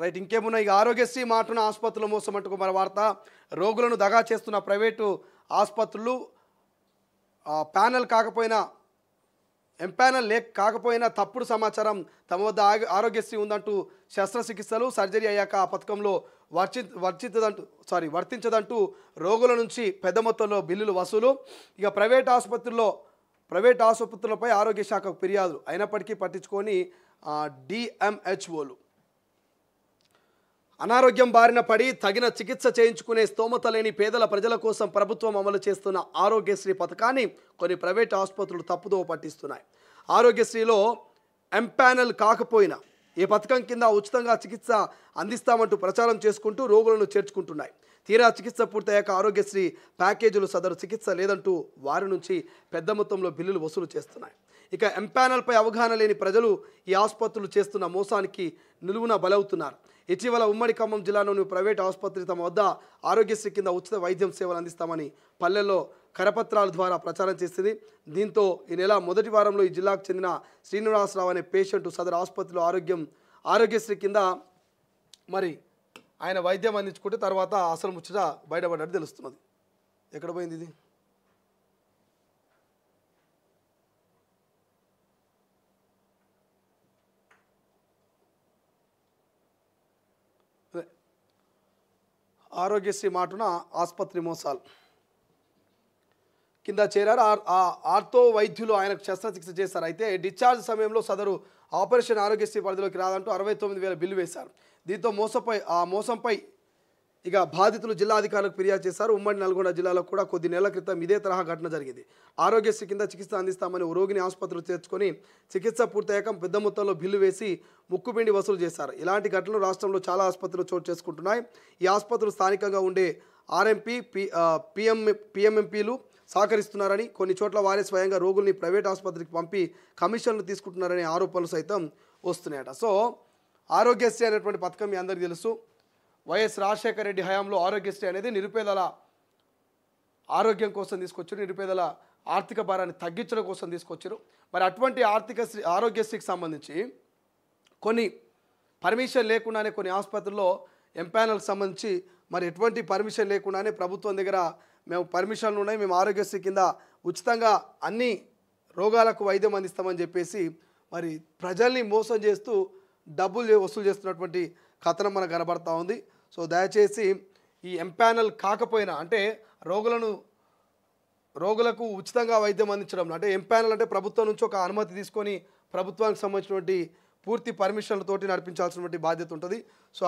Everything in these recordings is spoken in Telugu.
రైట్ ఇంకేమున్నాయి. ఇక ఆరోగ్యశ్రీ మాటున ఆసుపత్రుల మోసం అంటూ మన వార్త. రోగులను దగా చేస్తున్న ప్రైవేటు ఆసుపత్రులు ప్యానెల్ కాకపోయినా ఎంపానల్ కాకపోయినా తప్పుడు సమాచారం తమ వద్ద ఆరోగ్యశ్రీ ఉందంటూ శస్త్రచికిత్సలు సర్జరీ అయ్యాక ఆ పథకంలో వర్తించదంటూ రోగుల నుంచి పెద్ద మొత్తంలో బిల్లులు వసూలు. ఇక ప్రైవేట్ ఆసుపత్రులపై ఆరోగ్య శాఖకు ఫిర్యాదులు అయినప్పటికీ పట్టించుకొని డిఎంహెచ్ఓలు. అనారోగ్యం బారిన పడి తగిన చికిత్స చేయించుకునే స్తోమత లేని పేదల ప్రజల కోసం ప్రభుత్వం అమలు చేస్తున్న ఆరోగ్యశ్రీ పథకాన్ని కొన్ని ప్రైవేట్ ఆసుపత్రులు తప్పుదోవ పట్టిస్తున్నాయి. ఆరోగ్యశ్రీలో ఎంపానల్ కాకపోయినా ఈ పథకం కింద ఉచితంగా చికిత్స అందిస్తామంటూ ప్రచారం చేసుకుంటూ రోగులను చేర్చుకుంటున్నాయి. తీరా చికిత్స పూర్తయ్యాక ఆరోగ్యశ్రీ ప్యాకేజీలు సదరు చికిత్స లేదంటూ వారి నుంచి పెద్ద మొత్తంలో బిల్లులు వసూలు చేస్తున్నాయి. ఇక ఎంపానల్పై అవగాహన లేని ప్రజలు ఈ ఆసుపత్రులు చేస్తున్న మోసానికి నిలువున బలవుతున్నారు. ఇటీవల ఉమ్మడి ఖమ్మం జిల్లాలోని ప్రైవేట్ ఆసుపత్రి తమ వద్ద ఆరోగ్యశ్రీ కింద ఉచిత వైద్యం సేవలు అందిస్తామని పల్లెల్లో కరపత్రాల ద్వారా ప్రచారం చేసింది. దీంతో ఈ నెల మొదటి వారంలో ఈ జిల్లాకు చెందిన శ్రీనివాసరావు అనే పేషెంట్ సదరు ఆసుపత్రిలో ఆరోగ్యశ్రీ కింద మరి ఆయన వైద్యం అందించుకుంటే తర్వాత అసలు ముచ్చట బయటపడ్డట్టు తెలుస్తున్నది. ఎక్కడ పోయింది ఇది? ఆరోగ్యశ్రీ మాటున ఆసుపత్రి మోసాలు కింద చేరారు. ఆర్థో వైద్యులు ఆయనకు శస్త్రచికిత్స చేశారు. అయితే డిశ్చార్జ్ సమయంలో సదరు ఆపరేషన్ ఆరోగ్యశ్రీ పరిధిలోకి రాదంటూ 69,000 బిల్లు వేశారు. దీంతో మోసంపై ఇక బాధితులు జిల్లా అధికారులకు ఫిర్యాదు చేశారు. ఉమ్మడి నల్గొండ జిల్లాలో కూడా కొద్ది నెలల క్రితం ఇదే తరహా ఘటన జరిగింది. ఆరోగ్యశ్రీ కింద చికిత్స అందిస్తామని రోగిని ఆసుపత్రిలో చేర్చుకొని చికిత్స పూర్తయ్యాక పెద్ద మొత్తంలో బిల్లు వేసి ముక్కుపిండి వసూలు చేశారు. ఇలాంటి ఘటనలు రాష్ట్రంలో చాలా ఆసుపత్రులు చోటు చేసుకుంటున్నాయి. ఈ ఆసుపత్రులు స్థానికంగా ఉండే ఆర్ఎంపీ పిఎంఎంపీలు సహకరిస్తున్నారని, కొన్ని చోట్ల వారే స్వయంగా రోగుల్ని ప్రైవేట్ ఆసుపత్రికి పంపి కమిషన్లు తీసుకుంటున్నారనే ఆరోపణలు సైతం వస్తున్నాయట. సో ఆరోగ్యశ్రీ అనేటువంటి పథకం మీ అందరికీ తెలుసు. వైఎస్ రాజశేఖర రెడ్డి హయాంలో ఆరోగ్యశ్రీ అనేది నిరుపేదల ఆరోగ్యం కోసం తీసుకొచ్చారు, నిరుపేదల ఆర్థిక భారాన్ని తగ్గించడం కోసం తీసుకొచ్చారు. మరి అటువంటి ఆరోగ్యశ్రీకి సంబంధించి కొన్ని పర్మిషన్ లేకుండానే కొన్ని ఆసుపత్రుల్లో ఎంపానల్కి సంబంధించి మరి ఎటువంటి పర్మిషన్ లేకుండానే ప్రభుత్వం దగ్గర మేము పర్మిషన్లు ఉన్నాయి, మేము ఆరోగ్యశ్రీ కింద ఉచితంగా అన్ని రోగాలకు వైద్యం అందిస్తామని చెప్పేసి మరి ప్రజల్ని మోసం చేస్తూ డబ్బులు వసూలు చేస్తున్నటువంటి కథనం మనకు కనబడతా ఉంది. సో దయచేసి ఈ ఎంపానల్ కాకపోయినా అంటే రోగులకు ఉచితంగా వైద్యం అందించడం అంటే ఎంపానల్ అంటే ప్రభుత్వం నుంచి ఒక అనుమతి తీసుకొని ప్రభుత్వానికి సంబంధించినటువంటి పూర్తి పర్మిషన్లతోటి నడిపించాల్సినటువంటి బాధ్యత ఉంటుంది. సో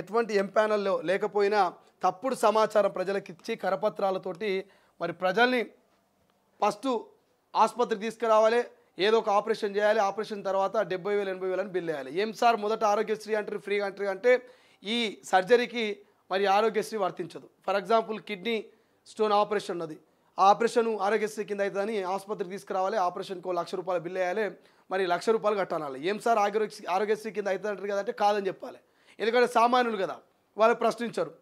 ఎటువంటి ఎంపానల్ లేకపోయినా తప్పుడు సమాచారం ప్రజలకు ఇచ్చి కరపత్రాలతోటి మరి ప్రజల్ని ఫస్ట్ ఆసుపత్రికి తీసుకురావాలి, ఏదో ఒక ఆపరేషన్ చేయాలి, ఆపరేషన్ తర్వాత 70,000 80,000 అని బిల్ వేయాలి. ఏం సార్ మొదట ఆరోగ్యశ్రీ అంటారు ఫ్రీగా అంటారు అంటే ఈ సర్జరీకి మరి ఆరోగ్యశ్రీ వర్తించదు. For example kidney stone operation ఉన్నది, ఆ ఆపరేషన్ ఆరోగ్యశ్రీ కింద అవుతుందని ఆసుపత్రికి తీసుకురావాలి, ఆపరేషన్కి ₹1,00,000 బిల్ వేయాలి, మరి ₹1,00,000 కట్టాలి. ఏం సార్ ఆరోగ్యశ్రీ కింద అవుతుంది అంటారు కదంటే కాదని చెప్పాలి. ఎందుకంటే సామాన్యులు కదా, వాళ్ళు ప్రశ్నించరు.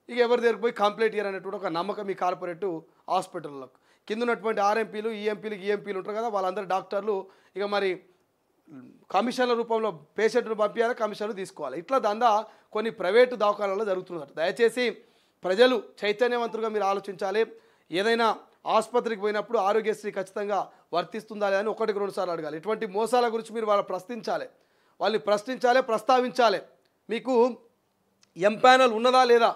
ఇక ఎవరి దగ్గరికి పోయి కంప్లైంట్ ఇయ్యారనేటువంటి ఒక నమ్మకం ఈ కార్పొరేట్ హాస్పిటల్లకు కింద ఉన్నటువంటి ఆర్ఎంపీలు ఈఎంపీలు ఉంటారు కదా, వాళ్ళందరూ డాక్టర్లు ఇక మరి కమిషన్ల రూపంలో పేషెంట్ను పంపించాలి, కమిషన్లు తీసుకోవాలి. ఇట్లా దందా కొన్ని ప్రైవేటు దవాఖానాల్లో జరుగుతున్నట్టు. దయచేసి ప్రజలు చైతన్యవంతులుగా మీరు ఆలోచించాలి. ఏదైనా ఆసుపత్రికి పోయినప్పుడు ఆరోగ్యశ్రీ ఖచ్చితంగా వర్తిస్తుందా అని 1-2 సార్లు అడగాలి. ఇటువంటి మోసాల గురించి మీరు వాళ్ళని ప్రస్తావించాలి. మీకు ఎంపానల్ ఉన్నదా లేదా,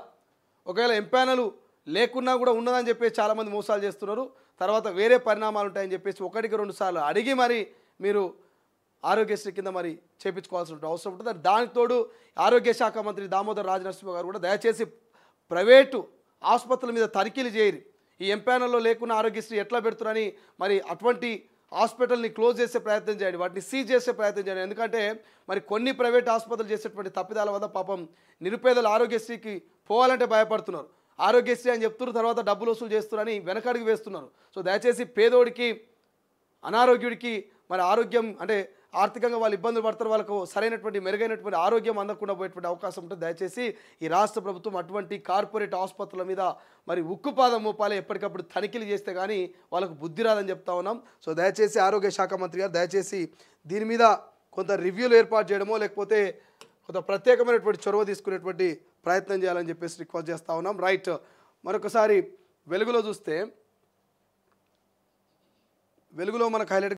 ఒకవేళ ఎంపానల్ లేకున్నా కూడా ఉన్నదని చెప్పేసి చాలామంది మోసాలు చేస్తున్నారు. తర్వాత వేరే పరిణామాలు ఉంటాయని చెప్పేసి 1-2 సార్లు అడిగి మరి మీరు ఆరోగ్యశ్రీ కింద మరి చేయించుకోవాల్సిన అవసరం ఉంటుంది. దానికి తోడు ఆరోగ్య శాఖ మంత్రి దామోదర్ రాజనరసింహ గారు కూడా దయచేసి ప్రైవేటు ఆసుపత్రుల మీద తనిఖీలు చేయరు. ఈ ఎంపానల్లో లేకున్నా ఆరోగ్యశ్రీ ఎట్లా పెడుతున్నారని మరి అటువంటి హాస్పిటల్ని క్లోజ్ చేసే ప్రయత్నం చేయండి, వాటిని సీజ్ చేసే ప్రయత్నం చేయండి. ఎందుకంటే మరి కొన్ని ప్రైవేట్ ఆసుపత్రులు చేసేటువంటి తప్పిదాల వల్ల పాపం నిరుపేదలు ఆరోగ్యశ్రీకి పోవాలంటే భయపడుతున్నారు. ఆరోగ్యశ్రీ అని చెప్తున్నారు, తర్వాత డబ్బులు వసూలు చేస్తున్నారని వెనకడుగు వేస్తున్నారు. సో దయచేసి పేదోడికి అనారోగ్యుడికి మరి ఆరోగ్యం అంటే ఆర్థికంగా వాళ్ళు ఇబ్బందులు పడతారు, వాళ్ళకు సరైనటువంటి మెరుగైనటువంటి ఆరోగ్యం అందకుండా పోయేటువంటి అవకాశం ఉంటుంది. దయచేసి ఈ రాష్ట్ర ప్రభుత్వం అటువంటి కార్పొరేట్ ఆసుపత్రుల మీద మరి ఉక్కుపాదం మోపాలి, ఎప్పటికప్పుడు తనిఖీలు చేస్తే కానీ వాళ్ళకు బుద్ధి రాదని చెప్తా ఉన్నాం. సో దయచేసి ఆరోగ్య శాఖ మంత్రి గారు దయచేసి దీని మీద కొంత రివ్యూలు ఏర్పాటు చేయడమో లేకపోతే కొంత ప్రత్యేకమైనటువంటి చొరవ తీసుకునేటువంటి ప్రయత్నం చేయాలని చెప్పేసి రిక్వెస్ట్ చేస్తూ ఉన్నాం. రైట్, మరొకసారి వెలుగులో చూస్తే వెలుగులో మనకు హైలైట్